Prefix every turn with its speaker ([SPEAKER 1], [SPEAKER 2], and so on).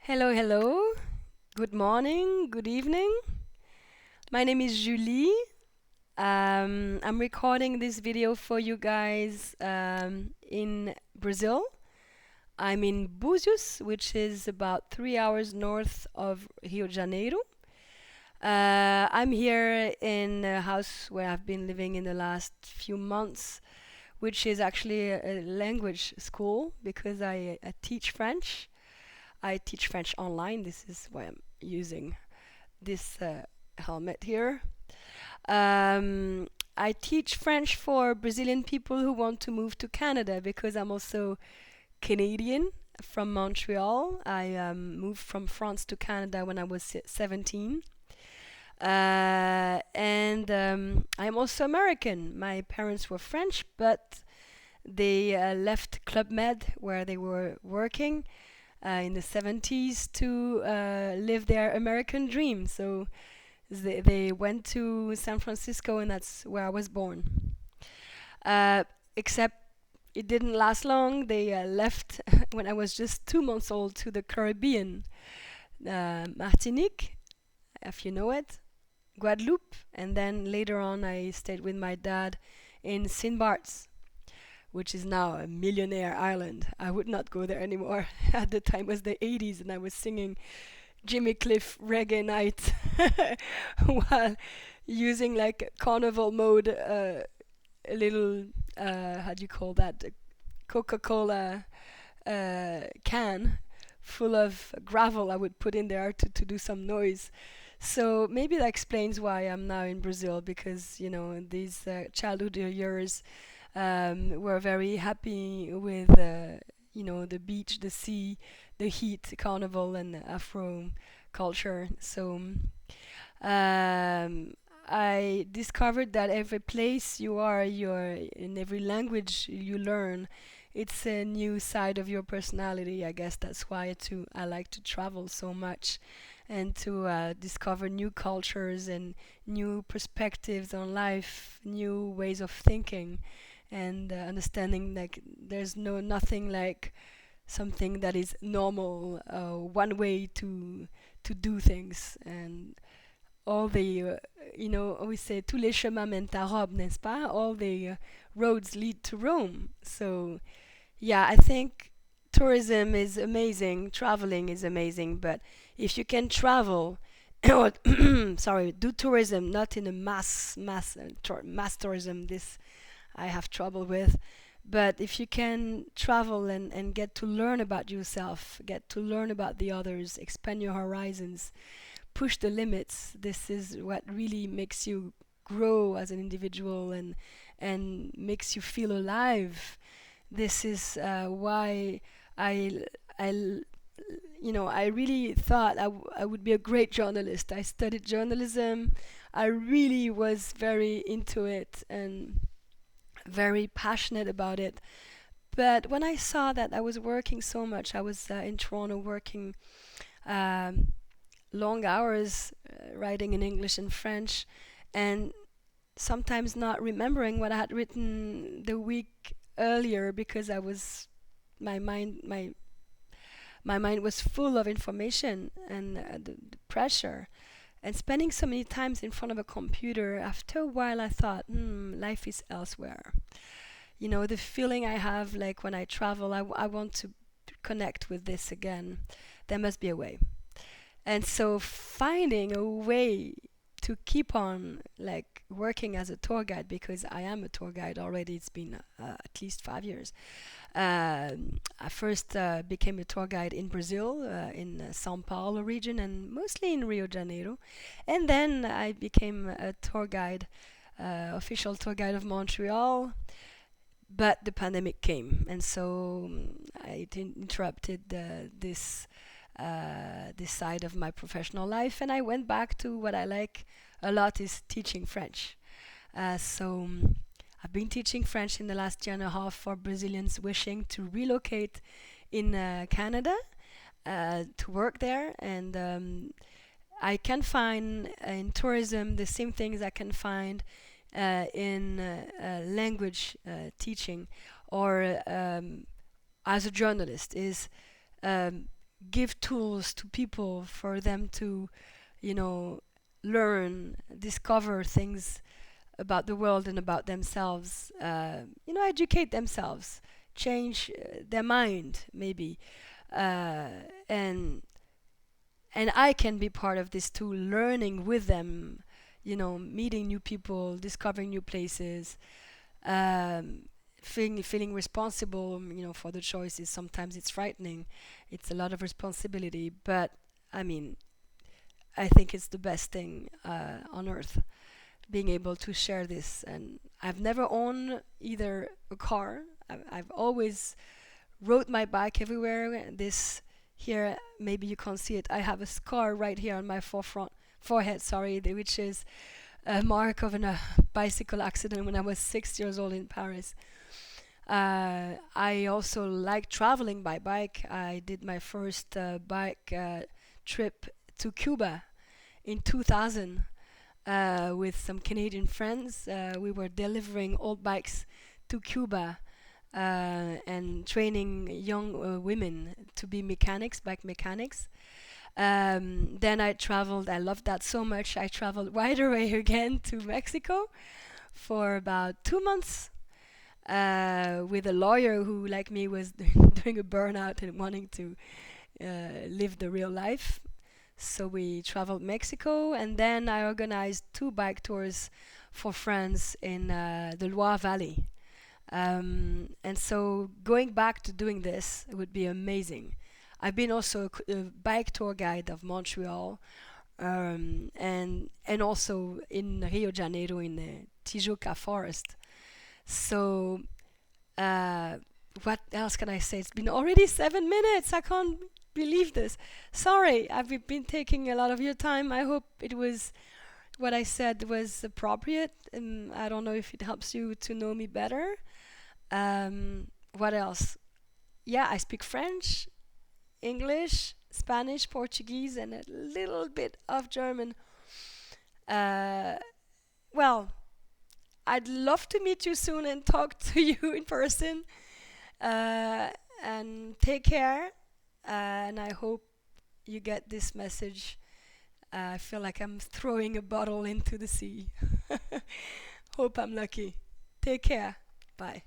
[SPEAKER 1] Hello, hello. Good morning, good evening. My name is Julie. I'm recording this video for you guys in Brazil. I'm in Búzios, which is about 3 hours north of Rio de Janeiro. I'm here in a house where I've been living in the last few months, which is actually a language school because I teach French. I teach French online. This is why I'm using this helmet here. Um, I teach French for Brazilian people who want to move to Canada because I'm also Canadian from Montreal. I moved from France to Canada when I was 17. And I'm also American. My parents were French, but they left Club Med, where they were working in the 70s, to live their American dream. So they went to San Francisco, and that's where I was born. Uh, Except it didn't last long. They left when I was just 2 months old to the Caribbean, Martinique, if you know it, Guadeloupe, and then later on I stayed with my dad in Saint Bart's, which is now a millionaire island. I would not go there anymore. At the time it was the 80s, and I was singing Jimmy Cliff reggae night while using like carnival mode, a little, how do you call that, Coca-Cola can full of gravel I would put in there to do some noise. So maybe that explains why I'm now in Brazil, because these childhood years were very happy with the beach, the sea, the heat, carnival, and Afro culture. So I discovered that every place you are, you're in every language you learn, it's a new side of your personality. I guess that's why too I like to travel so much, and to discover new cultures and new perspectives on life, new ways of thinking, and understanding like there's nothing like something that is normal, one way to do things. And all the we say tous les chemins mènent à Rome, n'est-ce pas? All the roads lead to Rome. So yeah, I think tourism is amazing, traveling is amazing, but if you can travel or sorry, do tourism not in a mass tourism, this I have trouble with. But if you can travel and get to learn about yourself, get to learn about the others, expand your horizons, push the limits, this is what really makes you grow as an individual, and makes you feel alive. This is why I I I really thought I would be a great journalist. I studied journalism. I really was very into it and very passionate about it. But when I saw that I was working so much, I was in Toronto working um, long hours, writing in English and French, and sometimes not remembering what I had written the week earlier because I was my mind was full of information, and the pressure, and spending so many times in front of a computer. After a while, I thought, life is elsewhere. The feeling I have like when I travel, I want to connect with this again. There must be a way. And so finding a way to keep on like working as a tour guide, because I am a tour guide already. It's been at least 5 years. I first became a tour guide in Brazil, in São Paulo region, and mostly in Rio de Janeiro. And then I became a tour guide, official tour guide of Montreal. But the pandemic came, and so it interrupted this side of my professional life, and I went back to what I like a lot, is teaching French. So I've been teaching French in the last year and a half for Brazilians wishing to relocate in Canada, to work there, and I can find in tourism the same things I can find in language teaching, or as a journalist, is um, give tools to people for them to, you know, learn, discover things about the world and about themselves, educate themselves, change their mind, maybe. Uh, and I can be part of this too, learning with them, meeting new people, discovering new places, um, feeling responsible, for the choices. Sometimes it's frightening, it's a lot of responsibility, but I mean, I think it's the best thing on earth, being able to share this. And I've never owned either a car. I've always rode my bike everywhere. This here, maybe you can't see it. I have a scar right here on my forehead, sorry, which is a mark of a bicycle accident when I was 6 years old in Paris. I also like traveling by bike. I did my first bike trip to Cuba in 2000 with some Canadian friends. We were delivering old bikes to Cuba and training young women to be mechanics, bike mechanics. Then I traveled, I loved that so much. I traveled right away again to Mexico for about 2 months with a lawyer who, like me, was doing a burnout and wanting to live the real life. So we traveled Mexico, and then I organized 2 bike tours for friends in the Loire Valley. And so going back to doing this would be amazing. I've been also a bike tour guide of Montreal, and also in Rio de Janeiro in the Tijuca forest. So uh, what else can I say? It's been already 7 minutes. I can't believe this. Sorry, I've been taking a lot of your time. I hope it was what I said was appropriate. And I don't know if it helps you to know me better. What else? Yeah, I speak French, English, Spanish, Portuguese, and a little bit of German. Uh, well, I'd love to meet you soon and talk to you in person. Uh, and take care. And I hope you get this message. I feel like I'm throwing a bottle into the sea. Hope I'm lucky. Take care. Bye.